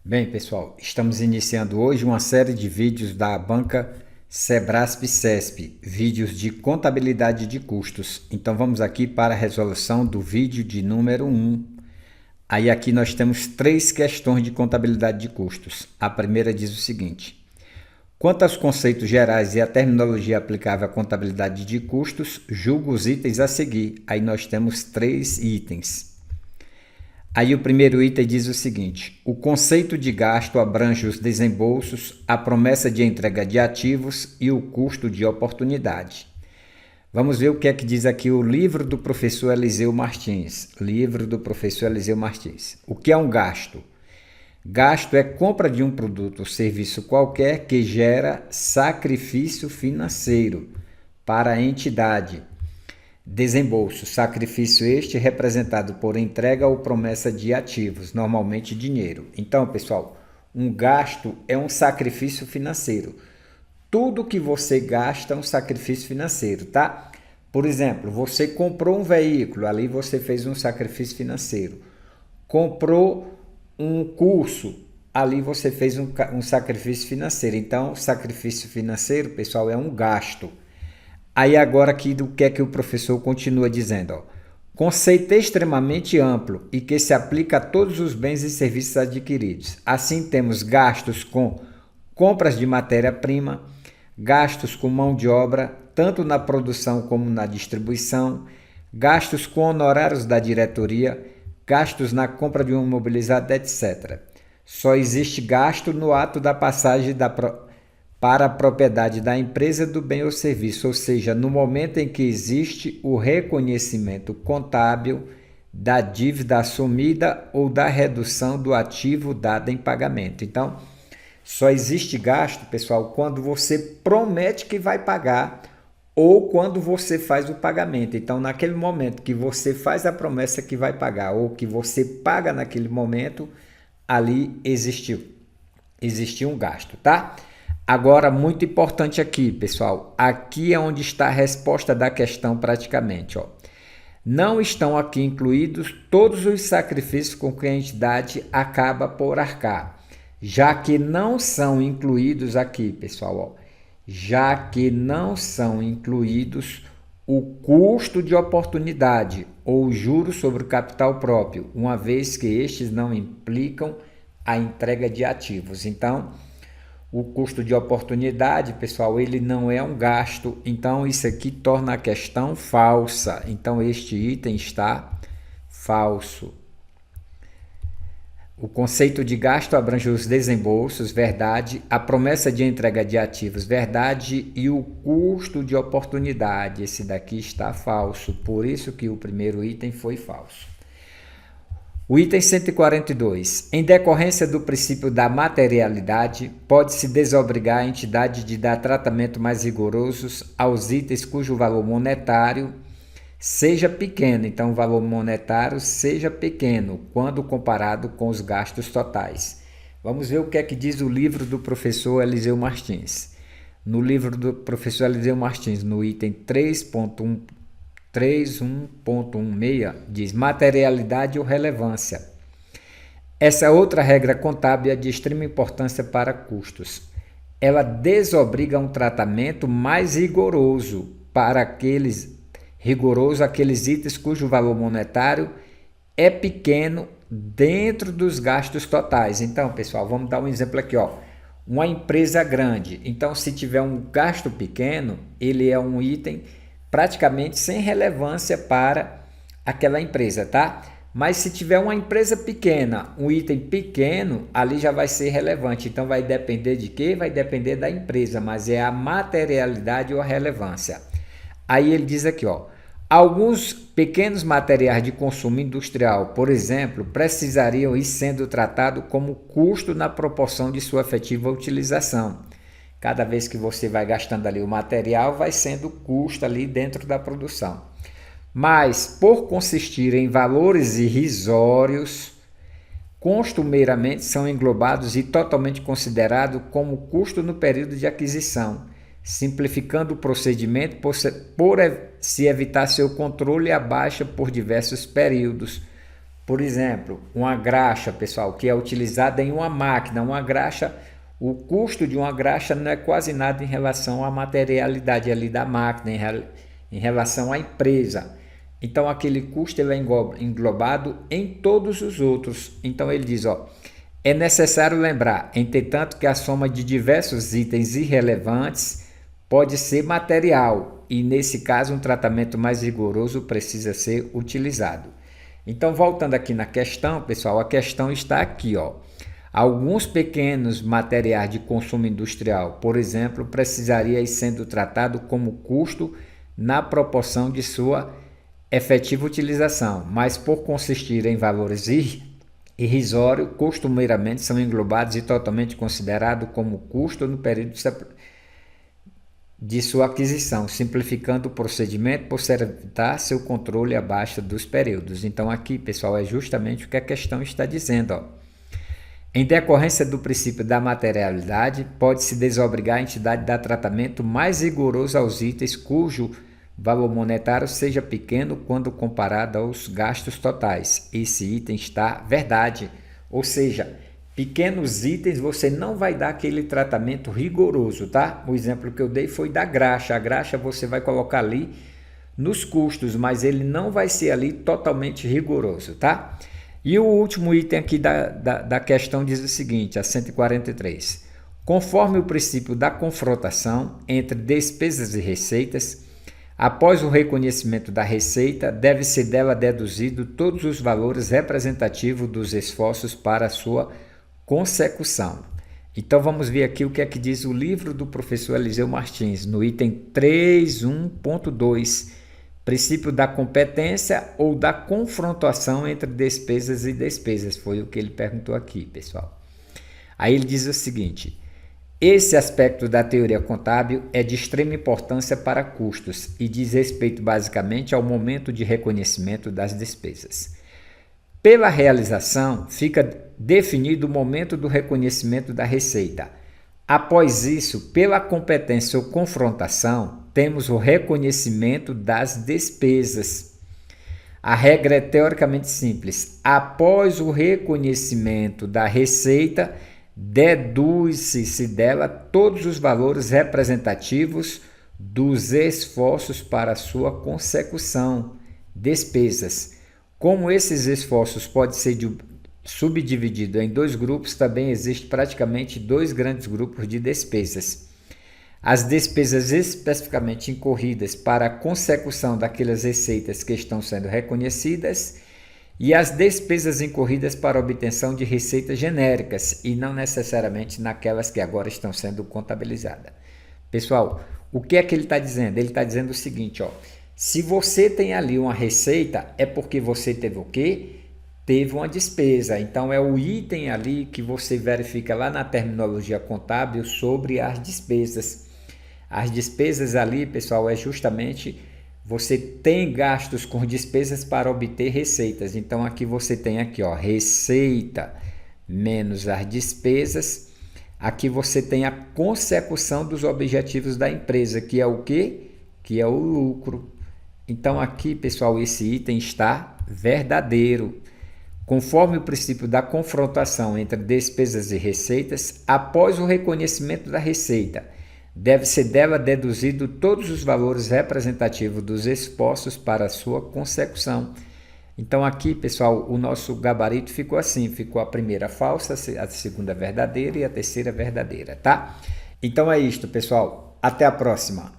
Bem, pessoal, estamos iniciando hoje uma série de vídeos da banca Sebrasp-Cesp, vídeos de contabilidade de custos. Então vamos aqui para a resolução do vídeo de número 1. Aí aqui nós temos 3 questões de contabilidade de custos. A primeira diz o seguinte: quanto aos conceitos gerais e à terminologia aplicável à contabilidade de custos, julgo os itens a seguir. Aí nós temos 3 itens. Aí o primeiro item diz o seguinte: o conceito de gasto abrange os desembolsos, a promessa de entrega de ativos e o custo de oportunidade. Vamos ver o que é que diz aqui o livro do professor Eliseu Martins. Livro do professor Eliseu Martins. O que é um gasto? Gasto é compra de um produto ou serviço qualquer que gera sacrifício financeiro para a entidade. Desembolso, sacrifício este representado por entrega ou promessa de ativos, normalmente dinheiro. Então, pessoal, um gasto é um sacrifício financeiro. Tudo que você gasta é um sacrifício financeiro, tá? Por exemplo, você comprou um veículo, ali você fez um sacrifício financeiro. Comprou um curso, ali você fez um sacrifício financeiro. Então, sacrifício financeiro, pessoal, é um gasto. Aí agora aqui do que é que o professor continua dizendo, ó. Conceito extremamente amplo e que se aplica a todos os bens e serviços adquiridos. Assim temos gastos com compras de matéria-prima, gastos com mão de obra, tanto na produção como na distribuição, gastos com honorários da diretoria, gastos na compra de um imobilizado, etc. Só existe gasto no ato da passagem para a propriedade da empresa do bem ou serviço, ou seja, no momento em que existe o reconhecimento contábil da dívida assumida ou da redução do ativo dado em pagamento. Então, só existe gasto, pessoal, quando você promete que vai pagar ou quando você faz o pagamento. Então, naquele momento que você faz a promessa que vai pagar ou que você paga naquele momento, ali existiu um gasto, tá? Agora, muito importante aqui, pessoal, aqui é onde está a resposta da questão praticamente, ó. Não estão aqui incluídos todos os sacrifícios com que a entidade acaba por arcar, já que não são incluídos aqui, pessoal, ó, já que não são incluídos o custo de oportunidade ou juros sobre o capital próprio, uma vez que estes não implicam a entrega de ativos. Então, o custo de oportunidade, pessoal, ele não é um gasto, então isso aqui torna a questão falsa. Então este item está falso. O conceito de gasto abrange os desembolsos, verdade, a promessa de entrega de ativos, verdade, e o custo de oportunidade, esse daqui está falso, por isso que o primeiro item foi falso. O item 142. Em decorrência do princípio da materialidade, pode-se desobrigar a entidade de dar tratamento mais rigorosos aos itens cujo valor monetário seja pequeno. Então, o valor monetário seja pequeno quando comparado com os gastos totais. Vamos ver o que é que diz o livro do professor Eliseu Martins. No livro do professor Eliseu Martins, no item 3.1.16, diz materialidade ou relevância. Essa outra regra contábil é de extrema importância para custos. Ela desobriga um tratamento mais rigoroso aqueles itens cujo valor monetário é pequeno dentro dos gastos totais. Então, pessoal, vamos dar um exemplo aqui, ó. Uma empresa grande. Então, se tiver um gasto pequeno, ele é um item praticamente sem relevância para aquela empresa, tá? Mas se tiver uma empresa pequena, um item pequeno, ali já vai ser relevante. Então vai depender de quê? Vai depender da empresa, mas é a materialidade ou a relevância. Aí ele diz aqui, ó, alguns pequenos materiais de consumo industrial, por exemplo, precisariam ir sendo tratados como custo na proporção de sua efetiva utilização. Cada vez que você vai gastando ali o material, vai sendo custo ali dentro da produção. Mas, por consistir em valores irrisórios, costumeiramente são englobados e totalmente considerados como custo no período de aquisição, simplificando o procedimento por se evitar seu controle e a baixa por diversos períodos, Por exemplo, uma graxa, pessoal, que é utilizada em uma máquina. Uma graxa, o custo de uma graxa não é quase nada em relação à materialidade ali da máquina, em relação à empresa. Então, aquele custo ele é englobado em todos os outros. Então, ele diz, ó, é necessário lembrar, entretanto, que a soma de diversos itens irrelevantes pode ser material e, nesse caso, um tratamento mais rigoroso precisa ser utilizado. Então, voltando aqui na questão, pessoal, a questão está aqui, ó. Alguns pequenos materiais de consumo industrial, por exemplo, precisaria ir sendo tratado como custo na proporção de sua efetiva utilização, mas por consistir em valores irrisórios, costumeiramente são englobados e totalmente considerados como custo no período de sua aquisição, simplificando o procedimento por evitar seu controle abaixo dos períodos. Então aqui, pessoal, é justamente o que a questão está dizendo, ó. Em decorrência do princípio da materialidade, pode-se desobrigar a entidade a dar tratamento mais rigoroso aos itens cujo valor monetário seja pequeno quando comparado aos gastos totais. Esse item está verdade, ou seja, pequenos itens você não vai dar aquele tratamento rigoroso, tá? O exemplo que eu dei foi da graxa. A graxa você vai colocar ali nos custos, mas ele não vai ser ali totalmente rigoroso, tá? E o último item aqui da questão diz o seguinte, a 143. Conforme o princípio da confrontação entre despesas e receitas, após o reconhecimento da receita, deve-se dela deduzido todos os valores representativos dos esforços para a sua consecução. Então vamos ver aqui o que é que diz o livro do professor Eliseu Martins, no item 3.1.2, princípio da competência ou da confrontação entre despesas e despesas, foi o que ele perguntou aqui, pessoal. Aí ele diz o seguinte: esse aspecto da teoria contábil é de extrema importância para custos e diz respeito basicamente ao momento de reconhecimento das despesas. Pela realização, fica definido o momento do reconhecimento da receita. Após isso, pela competência ou confrontação, temos o reconhecimento das despesas. A regra é teoricamente simples. Após o reconhecimento da receita, deduz-se dela todos os valores representativos dos esforços para sua consecução, despesas. Como esses esforços podem ser subdivididos em dois grupos, também existe praticamente dois grandes grupos de despesas. As despesas especificamente incorridas para a consecução daquelas receitas que estão sendo reconhecidas e as despesas incorridas para a obtenção de receitas genéricas e não necessariamente naquelas que agora estão sendo contabilizadas. Pessoal, o que é que ele está dizendo? Ele está dizendo o seguinte, ó, se você tem ali uma receita, é porque você teve o quê? Teve uma despesa. Então, é o item ali que você verifica lá na terminologia contábil sobre as despesas. As despesas ali, pessoal, é justamente você tem gastos com despesas para obter receitas. Então, aqui você tem aqui, ó, receita menos as despesas. Aqui você tem a consecução dos objetivos da empresa, que é o quê? Que é o lucro. Então, aqui, pessoal, esse item está verdadeiro. Conforme o princípio da confrontação entre despesas e receitas, após o reconhecimento da receita, deve-se dela deduzido todos os valores representativos dos esforços para a sua consecução. Então aqui, pessoal, o nosso gabarito ficou assim, ficou a primeira falsa, a segunda verdadeira e a terceira verdadeira, tá? Então é isto, pessoal. Até a próxima.